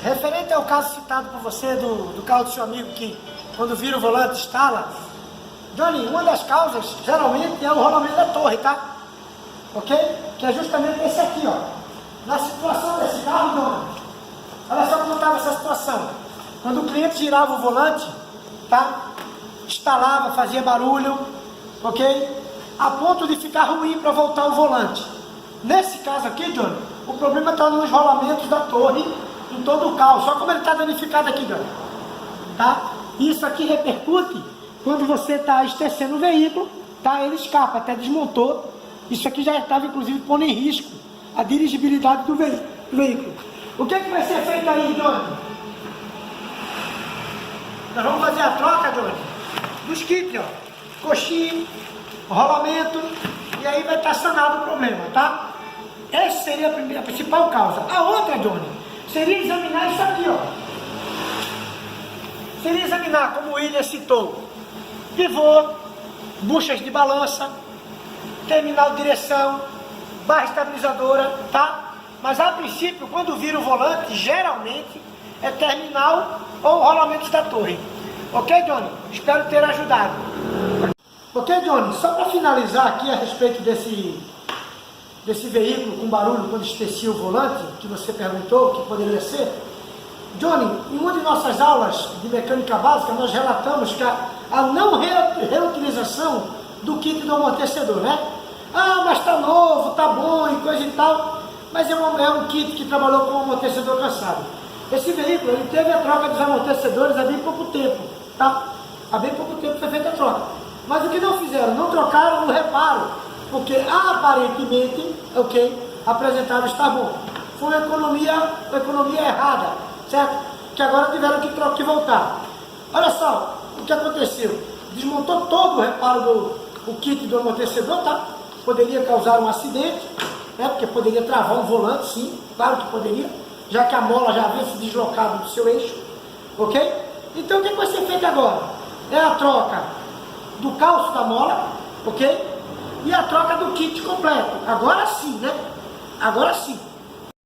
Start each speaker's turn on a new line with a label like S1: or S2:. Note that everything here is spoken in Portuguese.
S1: Referente ao caso citado por você do carro do seu amigo que quando vira o volante instala, Johnny, uma das causas geralmente é o rolamento da torre, tá? Ok? Que é justamente esse aqui, ó. Na situação desse carro, Johnny, olha só como estava essa situação. Quando o cliente girava o volante, tá? Instalava, fazia barulho, ok? A ponto de ficar ruim para voltar o volante. Nesse caso aqui, Johnny, o problema está nos rolamentos da torre, em todo o carro. Só como ele está danificado aqui, Johnny. Tá? Isso aqui repercute quando você está estecendo o veículo, tá? Ele escapa, até desmontou. Isso aqui já estava, inclusive, pondo em risco a dirigibilidade do veículo. O que vai ser feito aí, Johnny? Nós vamos fazer a troca, Johnny, dos kits, ó. Coxinha, rolamento, e aí vai estar sanado o problema, tá? Essa seria a principal causa. A outra, Johnny, seria examinar isso aqui, ó. Seria examinar, como o William citou, pivô, buchas de balança, terminal de direção, barra estabilizadora, tá? Mas a princípio, quando vira o volante, geralmente é terminal ou rolamentos da torre. Ok, Johnny? Espero ter ajudado. Ok, Johnny? Só para finalizar aqui a respeito desse veículo com barulho quando estecia o volante, que você perguntou, que poderia ser. Johnny, em uma de nossas aulas de mecânica básica, nós relatamos que a não reutilização do kit do amortecedor, né? Ah, mas tá novo, tá bom e coisa e tal, mas é um kit que trabalhou com amortecedor cansado. Esse veículo, ele teve a troca dos amortecedores há bem pouco tempo, tá? Há bem pouco tempo foi feita a troca. Mas o que não fizeram? Não trocaram o reparo, porque aparentemente, ok, apresentaram estar bom. Foi uma economia errada, certo? Que agora tiveram que voltar. Olha só o que aconteceu. Desmontou todo o reparo do kit do amortecedor, tá? Poderia causar um acidente, né? Porque poderia travar um volante, sim, claro que poderia, já que a mola já havia se deslocado do seu eixo, ok? Então o que vai ser feito agora? É a troca do calço da mola, ok? E a troca do kit completo. Agora sim, né? Agora sim.